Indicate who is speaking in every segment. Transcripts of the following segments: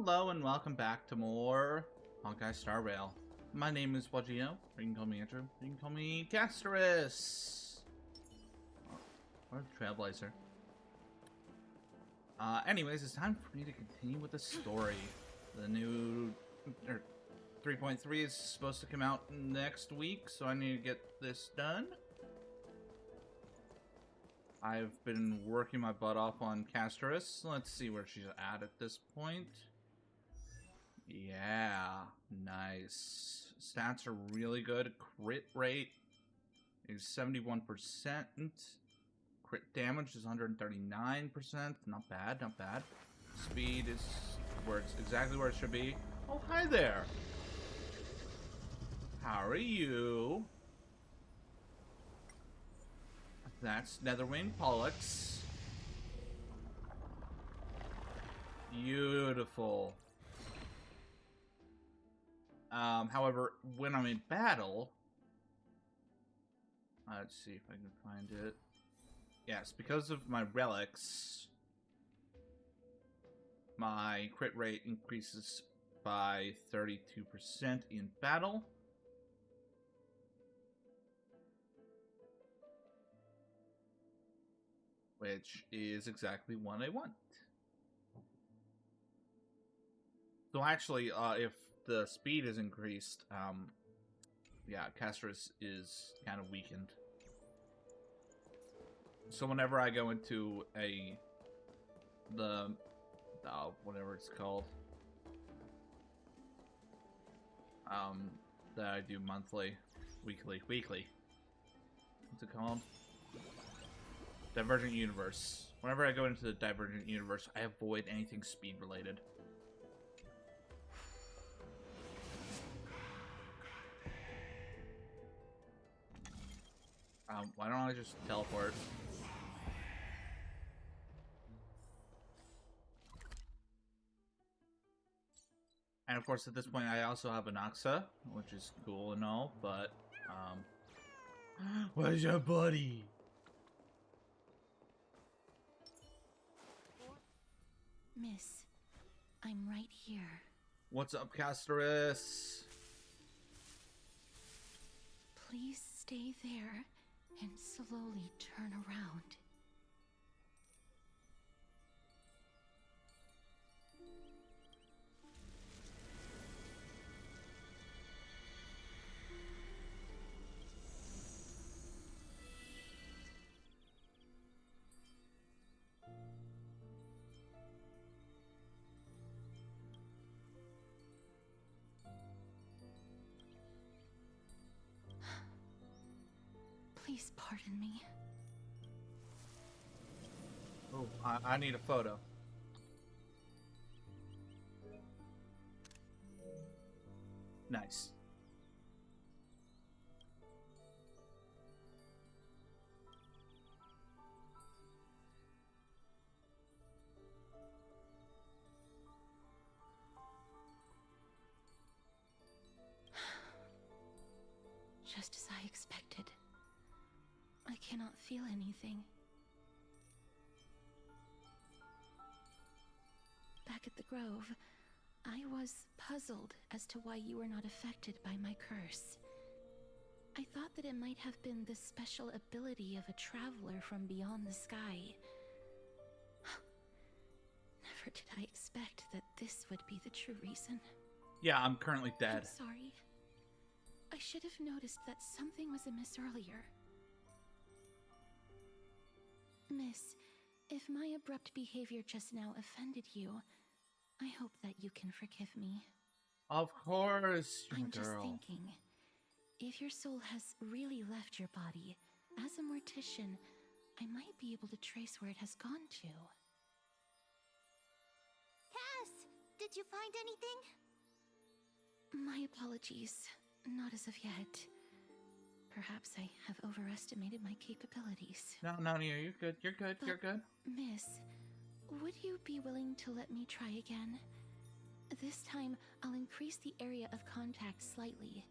Speaker 1: Hello and welcome back to more Honkai Star Rail. My name is Wajio, or you can call me Andrew, you can call me Casterus! Or Trailblazer. Anyways, it's time for me to continue with the story. The new 3.3 is supposed to come out next week, so I need to get this done. I've been working my butt off on Casterus. Let's see where she's at this point. Yeah, nice. Stats are really good. Crit rate is 71%. Crit damage is 139%. Not bad, not bad. Speed is where it's exactly where it should be. Oh, hi there. How are you? That's Netherwing Pollux. Beautiful. However, when I'm in battle, let's see if I can find it. Yes, because of my relics, my crit rate increases by 32% in battle. Which is exactly what I want. So actually, if the speed is increased, yeah, Casterus is kind of weakened. So whenever I go into the whatever it's called, that I do monthly, weekly, what's it called? Divergent Universe. Whenever I go into the Divergent Universe, I avoid anything speed related. Why don't I just teleport? And of course, at this point, I also have an Axa, which is cool and all, but, where's your buddy?
Speaker 2: Miss, I'm right here.
Speaker 1: What's up, Casterus?
Speaker 2: Please stay there and slowly turn around. Please pardon me.
Speaker 1: Oh, I need a photo. Nice.
Speaker 2: Just as I expected. I cannot feel anything. Back at the Grove, I was puzzled as to why you were not affected by my curse. I thought that it might have been the special ability of a traveler from beyond the sky. Never did I expect that this would be the true reason.
Speaker 1: Yeah, I'm currently dead.
Speaker 2: I'm sorry. I should have noticed that something was amiss earlier. Miss, if my abrupt behavior just now offended you, I hope that you can forgive me.
Speaker 1: Of course, you're
Speaker 2: I'm
Speaker 1: a
Speaker 2: just
Speaker 1: girl.
Speaker 2: thinking, if your soul has really left your body, as a mortician, I might be able to trace where it has gone to.
Speaker 3: Cass, did you find anything?
Speaker 2: My apologies, not as of yet. Perhaps I have overestimated my capabilities.
Speaker 1: No, you're good. You're good.
Speaker 2: But,
Speaker 1: You're good.
Speaker 2: Miss, would you be willing to let me try again? This time, I'll increase the area of contact slightly.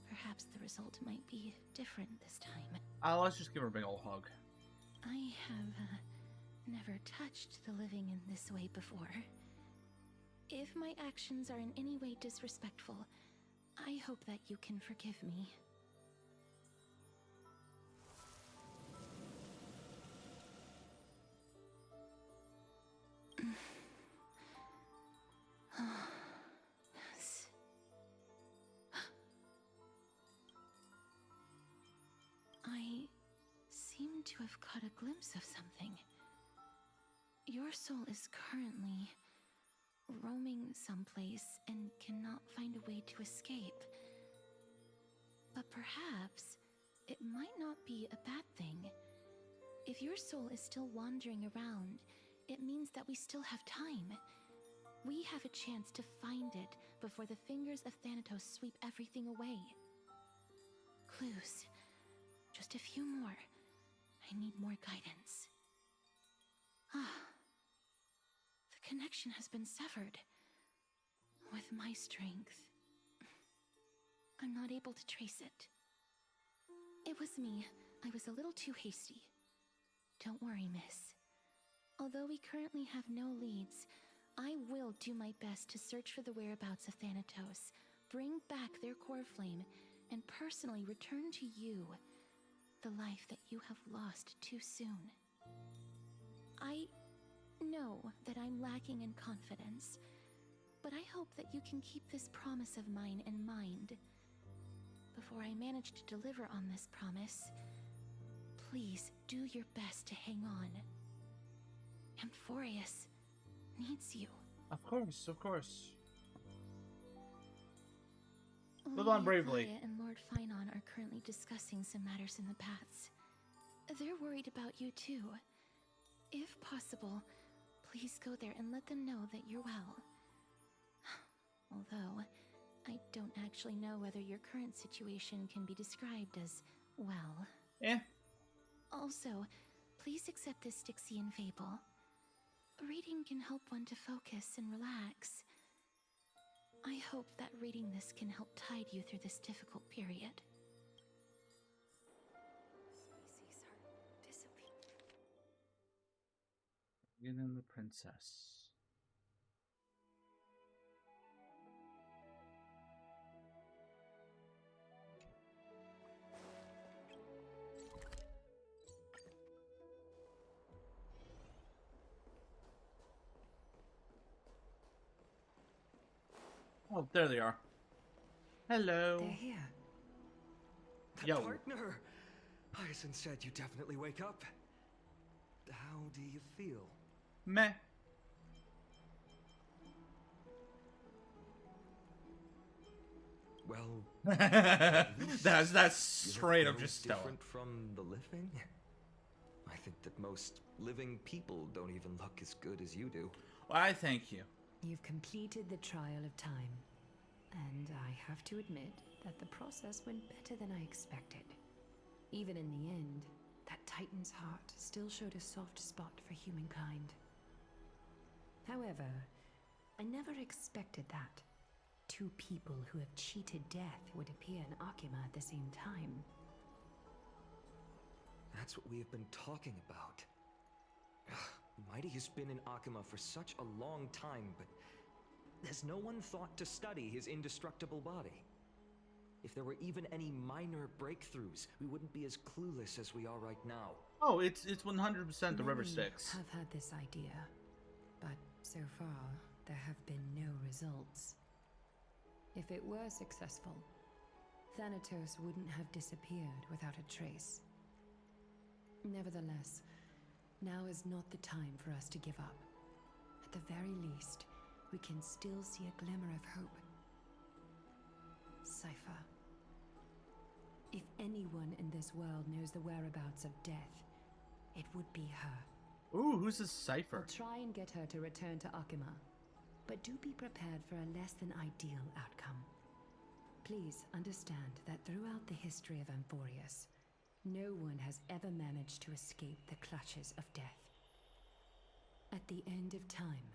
Speaker 2: Perhaps the result might be different this time.
Speaker 1: Let's just give her a big old hug.
Speaker 2: I have never touched the living in this way before. If my actions are in any way disrespectful, I hope that you can forgive me. Yes. I seem to have caught a glimpse of something. Your soul is currently roaming someplace and cannot find a way to escape. But perhaps it might not be a bad thing. If your soul is still wandering around, it means that we still have time. We have a chance to find it before the fingers of Thanatos sweep everything away. Clues. Just a few more. I need more guidance. The connection has been severed. With my strength, I'm not able to trace it. It was me. I was a little too hasty. Don't worry, miss. Although we currently have no leads, I will do my best to search for the whereabouts of Thanatos, bring back their core flame, and personally return to you the life that you have lost too soon. I know that I'm lacking in confidence, but I hope that you can keep this promise of mine in mind. Before I manage to deliver on this promise, please do your best to hang on. Amphorius needs you.
Speaker 1: Of course, of course. Live
Speaker 2: Lady
Speaker 1: on bravely.
Speaker 2: Aglaya and Lord Finon are currently discussing some matters in the paths. They're worried about you too. If possible, please go there and let them know that you're well. Although, I don't actually know whether your current situation can be described as well.
Speaker 1: Eh.
Speaker 2: Also, please accept this Styxian fable. Reading can help one to focus and relax. I hope that reading this can help tide you through this difficult period.
Speaker 1: Get in the princess. Oh, there they are. Hello.
Speaker 4: They're here.
Speaker 1: Yo.
Speaker 5: Partner! Hyacinth said you definitely wake up. How do you feel?
Speaker 1: Meh.
Speaker 5: Well,
Speaker 1: that's straight up just stellar.
Speaker 5: different from the living. I think that most living people don't even look as good as you do.
Speaker 1: Well, I thank you.
Speaker 4: You've completed the trial of time, and I have to admit that the process went better than I expected. Even in the end, that Titan's heart still showed a soft spot for humankind. However, I never expected that. Two people who have cheated death would appear in Akima at the same time.
Speaker 5: That's what we have been talking about. Mighty has been in Akima for such a long time, but has no one thought to study his indestructible body? If there were even any minor breakthroughs, we wouldn't be as clueless as we are right now.
Speaker 1: Oh, it's 100% the River
Speaker 4: Many
Speaker 1: Styx.
Speaker 4: have had this idea, but so far there have been no results. If it were successful, Thanatos wouldn't have disappeared without a trace. Nevertheless, now is not the time for us to give up. At the very least, we can still see a glimmer of hope. Cypher. If anyone in this world knows the whereabouts of death, it would be her.
Speaker 1: Ooh, who's this Cypher?
Speaker 4: I'll try and get her to return to Akima, but do be prepared for a less than ideal outcome. Please understand that throughout the history of Amphorius, no one has ever managed to escape the clutches of death. At the end of time,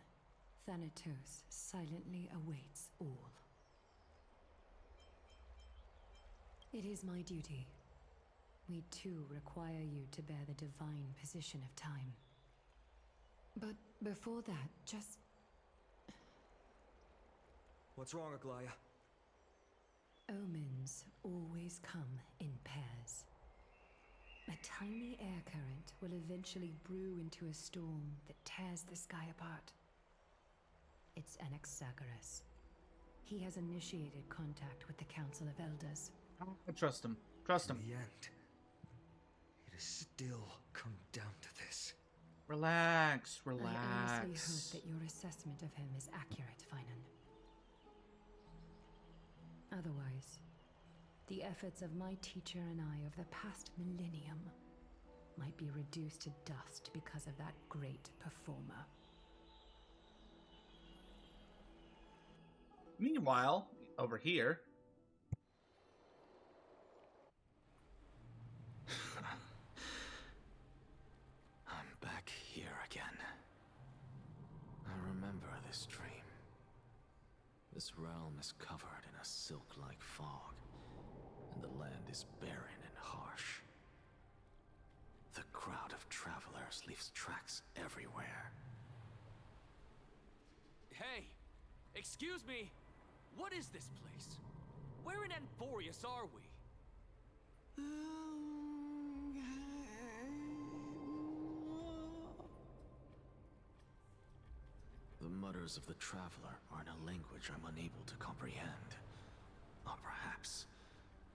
Speaker 4: Thanatos silently awaits all. It is my duty. We too require you to bear the divine position of time. But before that, just...
Speaker 5: What's wrong, Aglaya?
Speaker 4: Omens always come in pairs. A tiny air current will eventually brew into a storm that tears the sky apart. It's Anaxagoras. He has initiated contact with the Council of Elders.
Speaker 1: I trust him. Trust him.
Speaker 5: In the end, it has still come down to this.
Speaker 1: Relax,
Speaker 4: I honestly hope
Speaker 1: relax.
Speaker 4: that your assessment of him is accurate, Finan. Otherwise, the efforts of my teacher and I of the past millennium might be reduced to dust because of that great performer.
Speaker 1: Meanwhile, over here,
Speaker 6: I'm back here again. I remember this dream. This realm is covered in a silk-like fog, and the land is barren and harsh. The crowd of travelers leaves tracks everywhere.
Speaker 7: Hey! Excuse me! What is this place? Where in Anthorius are we?
Speaker 6: The mutters of the traveler are in a language I'm unable to comprehend. Or perhaps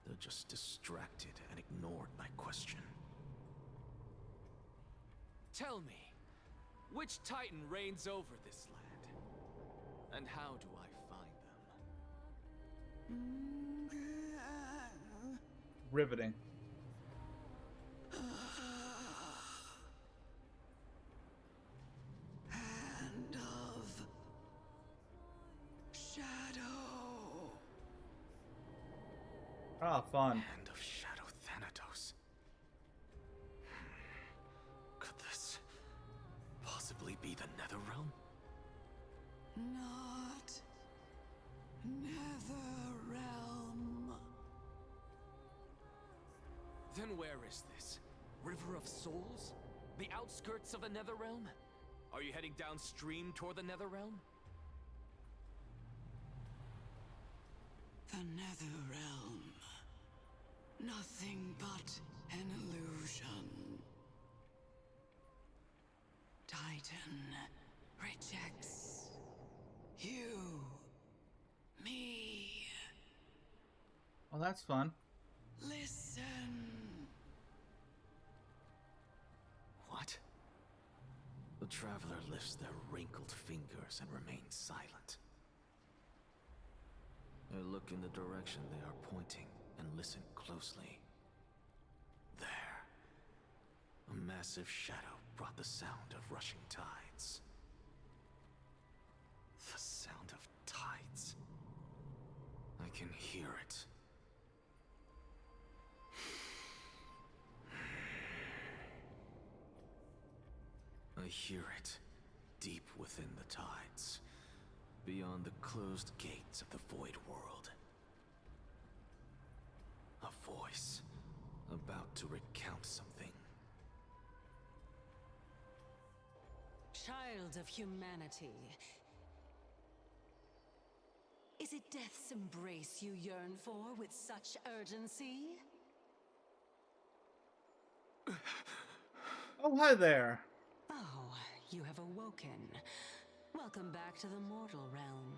Speaker 6: they're just distracted and ignored my question.
Speaker 7: Tell me, which Titan reigns over this land? And how do I find them?
Speaker 1: riveting.
Speaker 7: Hand of Shadow.
Speaker 1: Ah, fun.
Speaker 6: Hand of Shadow Thanatos. Could this possibly be the Netherrealm?
Speaker 7: Not Netherrealm. Then where is this? River of Souls? The outskirts of the Netherrealm? Are you heading downstream toward the Netherrealm? The Netherrealm. Nothing but an illusion. Titan rejects you, me.
Speaker 1: Well, that's fun.
Speaker 7: Listen.
Speaker 6: What? The traveler lifts their wrinkled fingers and remains silent. I look in the direction they are pointing and listen closely. There. A massive shadow brought the sound of rushing tides. The sound of tides. I can hear it. I hear it, deep within the tides, beyond the closed gates of the Void World. A voice, about to recount something.
Speaker 8: Child of humanity. Is it death's embrace you yearn for with such urgency?
Speaker 1: Oh, hi there.
Speaker 8: Oh, you have awoken. Welcome back to the mortal realm.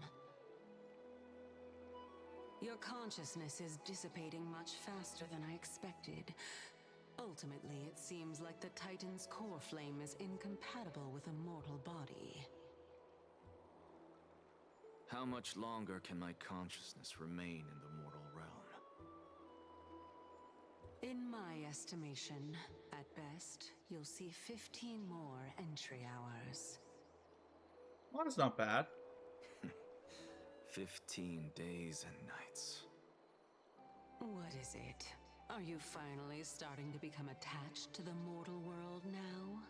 Speaker 8: Your consciousness is dissipating much faster than I expected. Ultimately, it seems like the Titan's core flame is incompatible with a mortal body.
Speaker 6: How much longer can my consciousness remain in the mortal realm?
Speaker 8: In my estimation, at best, you'll see 15 more entry hours.
Speaker 1: Well, that's not bad.
Speaker 6: 15 days and nights.
Speaker 8: What is it? Are you finally starting to become attached to the mortal world now?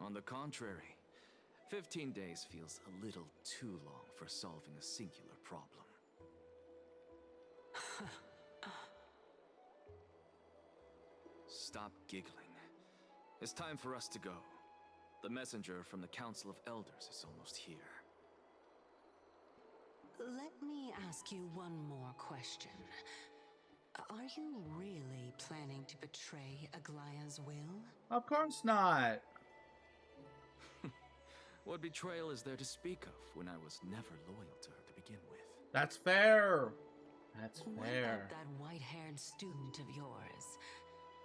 Speaker 6: On the contrary, 15 days feels a little too long for solving a singular problem. Stop giggling. It's time for us to go. The messenger from the Council of Elders is almost here.
Speaker 8: Let me ask you one more question. Are you really planning to betray Aglaya's will?
Speaker 1: Of course not.
Speaker 6: What betrayal is there to speak of when I was never loyal to her to begin with?
Speaker 1: That's fair. That's
Speaker 8: What
Speaker 1: fair.
Speaker 8: about that white-haired student of yours?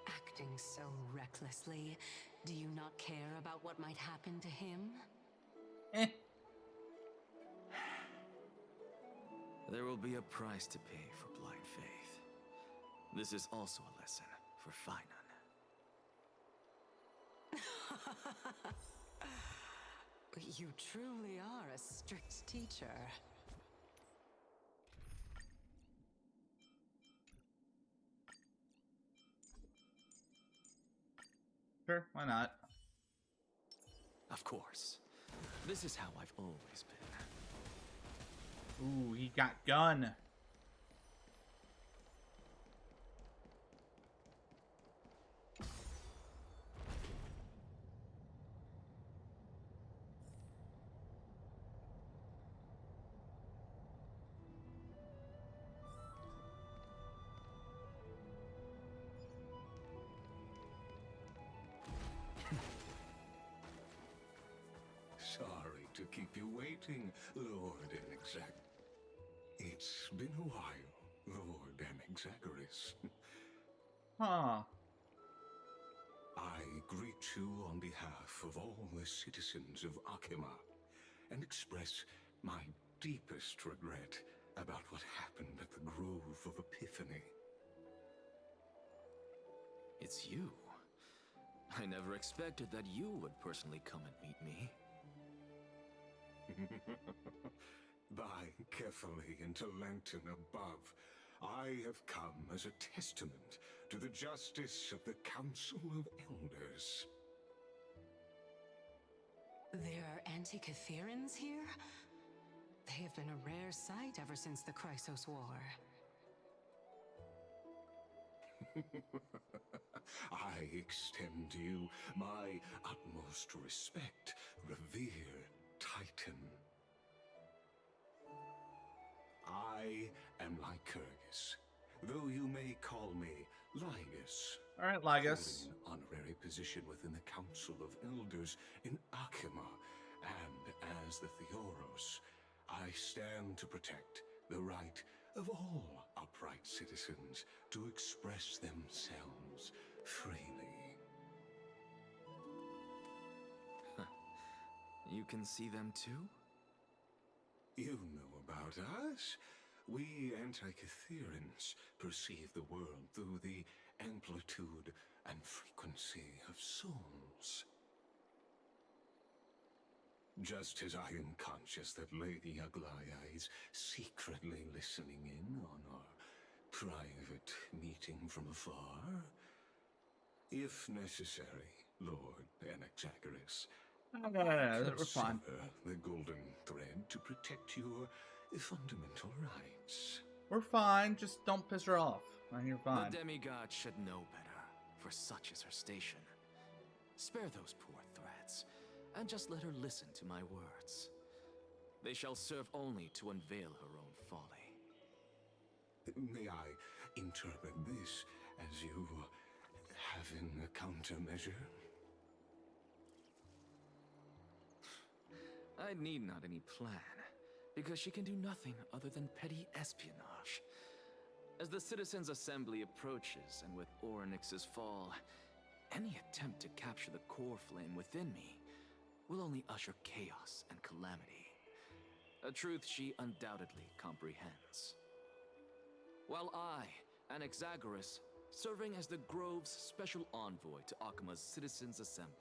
Speaker 8: Acting so recklessly, do you not care about what might happen to him?
Speaker 1: Eh.
Speaker 6: There will be a price to pay for blind faith. This is also a lesson for Finan.
Speaker 8: You truly are a strict teacher.
Speaker 1: Sure, why not?
Speaker 6: Of course. This is how I've always been.
Speaker 1: Ooh, he got gun.
Speaker 9: Sorry to keep you waiting, Lord Enexag. It's been a while, Lord Enexagaris.
Speaker 1: Huh.
Speaker 9: I greet you on behalf of all the citizens of Akima and express my deepest regret about what happened at the Grove of Epiphany.
Speaker 6: It's you. I never expected that you would personally come and meet me.
Speaker 9: By carefully into Lantern above, I have come as a testament to the justice of the Council of Elders.
Speaker 8: There are Antikytherans here? They have been a rare sight ever since the Chrysos War.
Speaker 9: I extend to you my utmost respect, revered Titan. I am Lycurgus, though you may call me Lygus.
Speaker 1: All right, Lygus.
Speaker 9: Holding an honorary position within the Council of Elders in Akima, and as the Theoros, I stand to protect the right of all upright citizens to express themselves freely.
Speaker 6: You can see them too?
Speaker 9: You know about us. We Antikytherans perceive the world through the amplitude and frequency of souls. Just as I am conscious that Lady Aglaya is secretly listening in on our private meeting from afar, if necessary, Lord Enexagaris,
Speaker 1: We're fine.
Speaker 9: sever the golden thread to protect your fundamental rights.
Speaker 1: We're fine. Just don't piss her off. And you're fine.
Speaker 6: The demigod should know better, for such is her station. Spare those poor threats, and just let her listen to my words. They shall serve only to unveil her own folly.
Speaker 9: May I interpret this as you having a countermeasure?
Speaker 6: I need not any plan, because she can do nothing other than petty espionage. As the Citizens' Assembly approaches, and with Orynyx's fall, any attempt to capture the core flame within me will only usher chaos and calamity. A truth she undoubtedly comprehends. While I, Enexagaris, serving as the Grove's special envoy to Akima's Citizens' Assembly,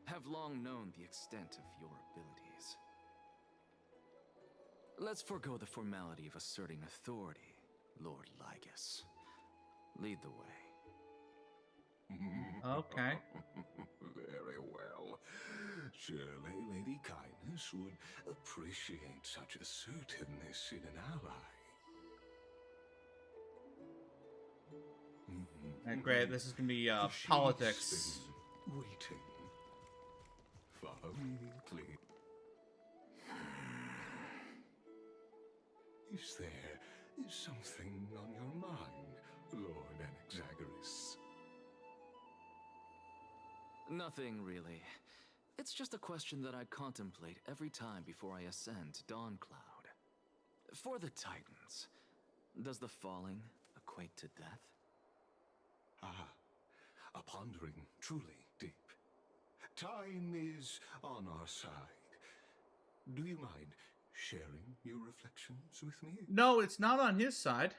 Speaker 6: have long known the extent of your abilities. Let's forego the formality of asserting authority, Lord Lygus. Lead the way.
Speaker 1: Okay.
Speaker 9: Very well. Surely Lady Kindness would appreciate such assertiveness in an ally.
Speaker 1: Alright, great. This is gonna be
Speaker 9: The sheets,
Speaker 1: politics.
Speaker 9: then. waiting. Follow me, please. Is there something on your mind, Lord Anaxagoras?
Speaker 6: Nothing, really. It's just a question that I contemplate every time before I ascend to Dawncloud. For the Titans, does the falling equate to death?
Speaker 9: Ah, a pondering truly deep. Time is on our side. Do you mind sharing your reflections with me?
Speaker 1: No, it's not on his side.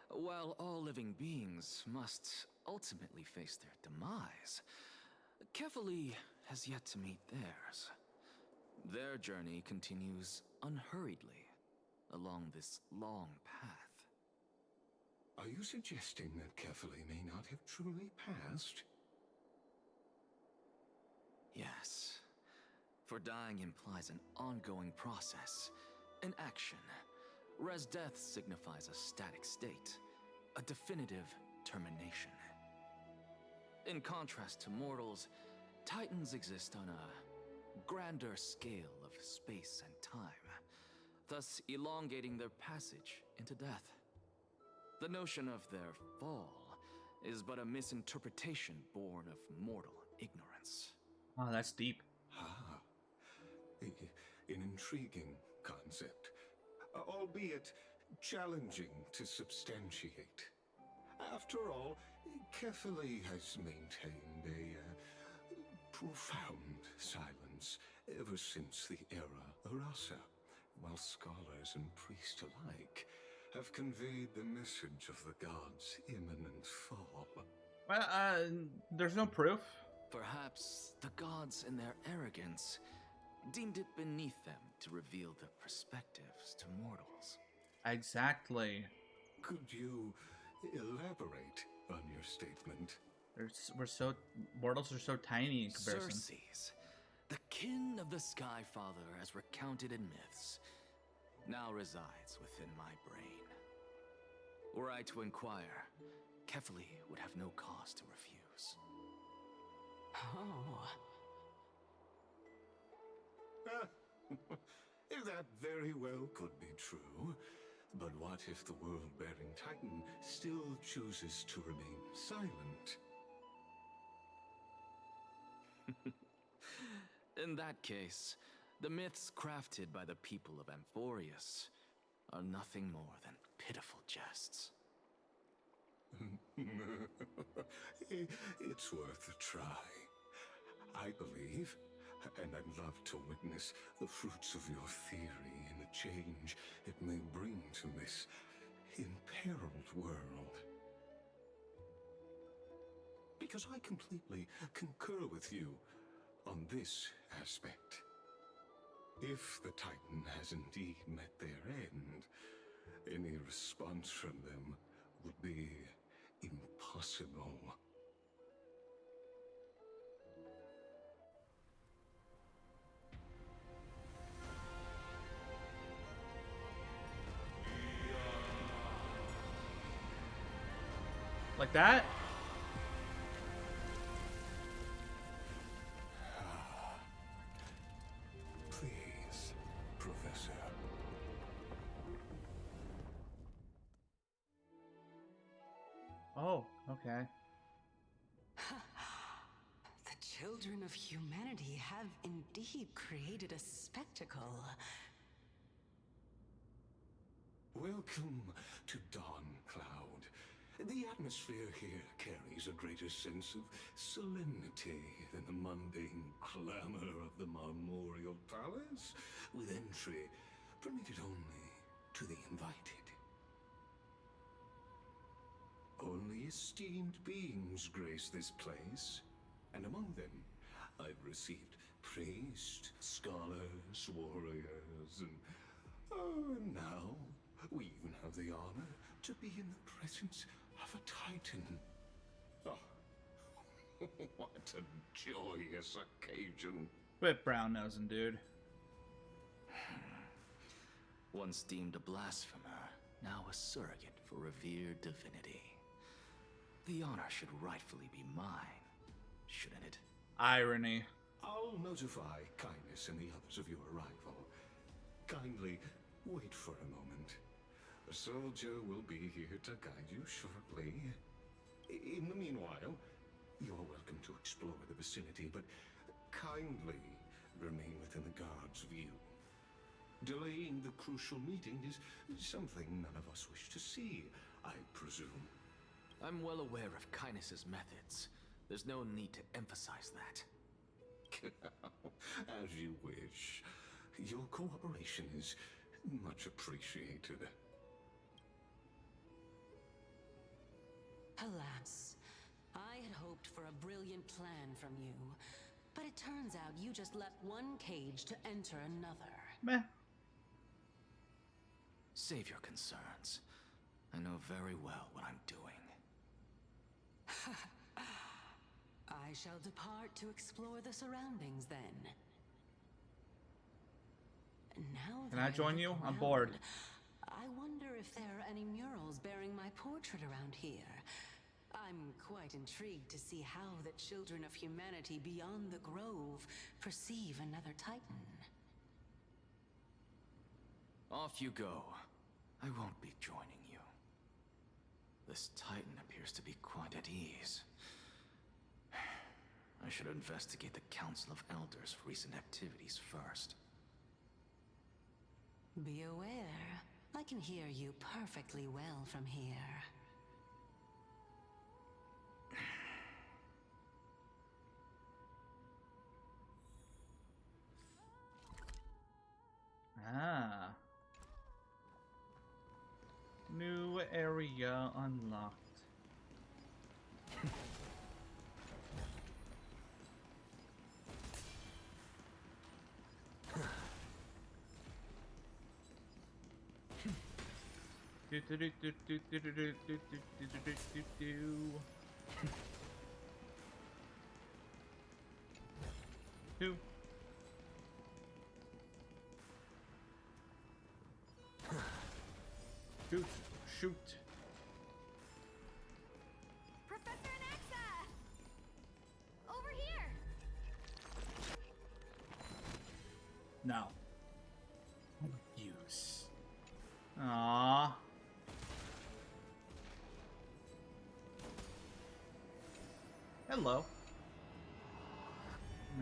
Speaker 6: While all living beings must ultimately face their demise, Kefali has yet to meet theirs. Their journey continues unhurriedly along this long path.
Speaker 9: Are you suggesting that Kefali may not have truly passed?
Speaker 6: Yes. For dying implies an ongoing process, an action. Res death signifies a static state, a definitive termination. In contrast to mortals, Titans exist on a grander scale of space and time, thus elongating their passage into death. The notion of their fall is but a misinterpretation born of mortal ignorance.
Speaker 1: Oh, that's deep.
Speaker 9: Ah, an intriguing concept, albeit challenging to substantiate. After all, Kefali has maintained a profound silence ever since the era Arasa, while scholars and priests alike have conveyed the message of the gods' imminent fall.
Speaker 1: Well, there's no proof.
Speaker 6: Perhaps the gods, in their arrogance, deemed it beneath them to reveal their perspectives to mortals.
Speaker 1: Exactly.
Speaker 9: Could you elaborate on your statement?
Speaker 1: Mortals are so tiny in comparison.
Speaker 6: Circes, the kin of the Sky Father as recounted in myths, now resides within my brain. Were I to inquire, Kefali would have no cause to refuse.
Speaker 8: Oh.
Speaker 9: That very well could be true. But what if the world-bearing Titan still chooses to remain silent?
Speaker 6: In that case, the myths crafted by the people of Amphorius are nothing more than pitiful jests.
Speaker 9: It's worth a try. I believe, and I'd love to witness the fruits of your theory and the change it may bring to this imperiled world. Because I completely concur with you on this aspect. If the Titan has indeed met their end, any response from them would be impossible.
Speaker 1: Like that?
Speaker 9: Please, Professor.
Speaker 1: Oh, okay.
Speaker 8: The children of humanity have indeed created a spectacle.
Speaker 9: Welcome to Dawncloud. The atmosphere here carries a greater sense of solemnity than the mundane clamor of the Marmorial Palace, with entry permitted only to the invited. Only esteemed beings grace this place, and among them I've received priests, scholars, warriors, and now we even have the honor to be in the presence of a Titan. Oh, what a joyous occasion.
Speaker 1: Quit brown-nosing, dude.
Speaker 6: Once deemed a blasphemer, now a surrogate for revered divinity. The honor should rightfully be mine, shouldn't it?
Speaker 1: Irony.
Speaker 9: I'll notify Kindness and the others of your arrival. Kindly wait for a moment. A soldier will be here to guide you shortly. In the meanwhile, you're welcome to explore the vicinity, but kindly remain within the guard's view. Delaying the crucial meeting is something none of us wish to see, I presume.
Speaker 6: I'm well aware of Kindness's methods. There's no need to emphasize that.
Speaker 9: As you wish. Your cooperation is much appreciated.
Speaker 8: Alas, I had hoped for a brilliant plan from you, but it turns out you just left one cage to enter another.
Speaker 1: Meh.
Speaker 6: Save your concerns. I know very well what I'm doing.
Speaker 8: I shall depart to explore the surroundings then. Now
Speaker 1: Can
Speaker 8: that
Speaker 1: I join
Speaker 8: look
Speaker 1: you? I'm
Speaker 8: around,
Speaker 1: bored.
Speaker 8: I wonder if there are any murals bearing my portrait around here. I'm quite intrigued to see how the children of humanity beyond the grove perceive another Titan.
Speaker 6: Off you go. I won't be joining you. This Titan appears to be quite at ease. I should investigate the Council of Elders' recent activities first.
Speaker 8: Be aware, I can hear you perfectly well from here.
Speaker 1: Ah. New area unlocked. Do do do do do do do do do do do do do. Two. Shoot! Shoot!
Speaker 3: Professor Anaxa! Over here!
Speaker 1: No. Use. Aww. Hello.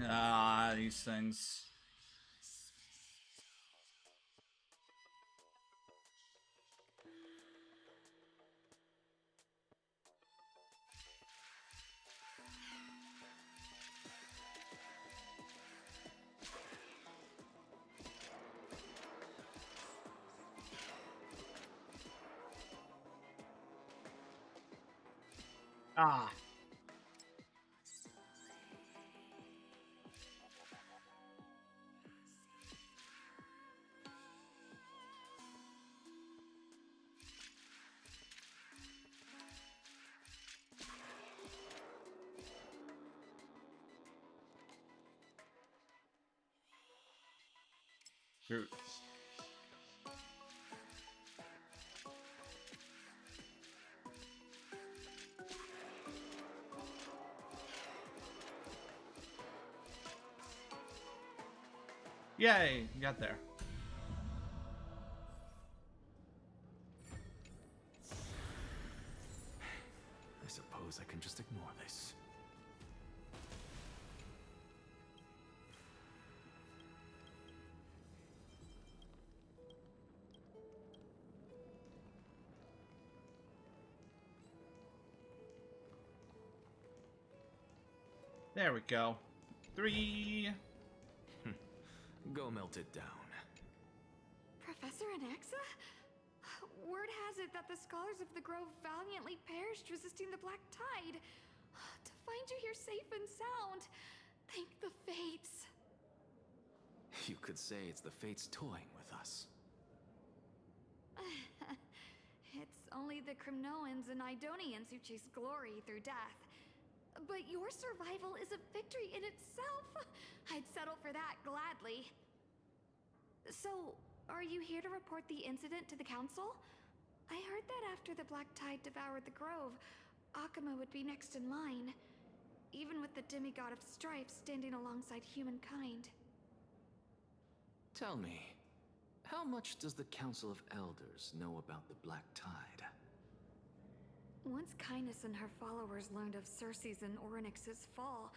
Speaker 1: Ah, these things. Ah. Shoot. Yay, got there.
Speaker 6: I suppose I can just ignore this.
Speaker 1: There we go. 3.
Speaker 6: Go melt it down.
Speaker 10: Professor Anaxa? Word has it that the scholars of the Grove valiantly perished resisting the Black Tide. To find you here safe and sound, thank the Fates.
Speaker 6: You could say it's the Fates toying with us.
Speaker 10: It's only the Crimnoans and Idonians who chase glory through death. But your survival is a victory in itself. I'd settle for that gladly. So, are you here to report the incident to the council? I heard that after the Black Tide devoured the grove, Akuma would be next in line, even with the demigod of strife standing alongside humankind.
Speaker 6: Tell me, how much does the Council of Elders know about the Black Tide?
Speaker 10: Once Kindness and her followers learned of Circe's and Orynyx's fall,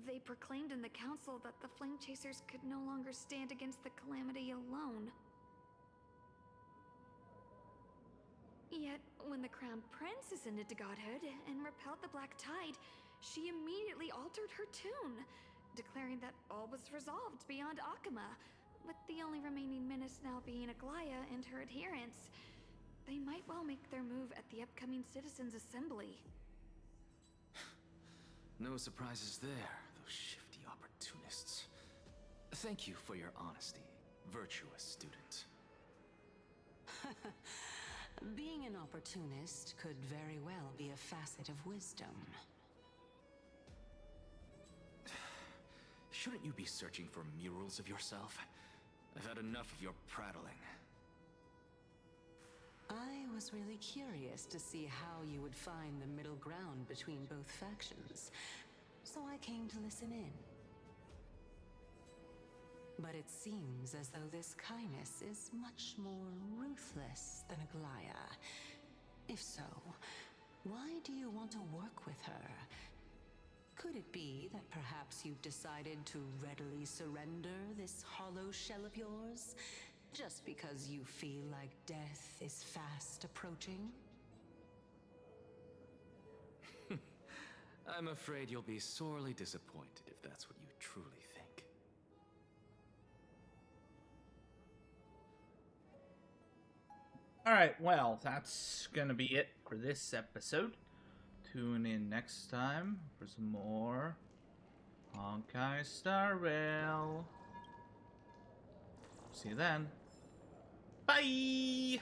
Speaker 10: they proclaimed in the council that the Flame Chasers could no longer stand against the calamity alone. Yet, when the Crown Prince ascended to godhood and repelled the Black Tide, she immediately altered her tune, declaring that all was resolved beyond Akuma, with the only remaining menace now being Aglaya and her adherents. They might well make their move at the upcoming Citizens' Assembly.
Speaker 6: No surprises there, those shifty opportunists. Thank you for your honesty, virtuous student.
Speaker 8: Being an opportunist could very well be a facet of wisdom.
Speaker 6: Shouldn't you be searching for murals of yourself? I've had enough of your prattling.
Speaker 8: I was really curious to see how you would find the middle ground between both factions, so I came to listen in. But it seems as though this Kindness is much more ruthless than Aglaya. If so, why do you want to work with her? Could it be that perhaps you've decided to readily surrender this hollow shell of yours, just because you feel like death is fast approaching?
Speaker 6: I'm afraid you'll be sorely disappointed if that's what you truly think.
Speaker 1: Alright, well, that's gonna be it for this episode. Tune in next time for some more Honkai Star Rail. See you then. Bye!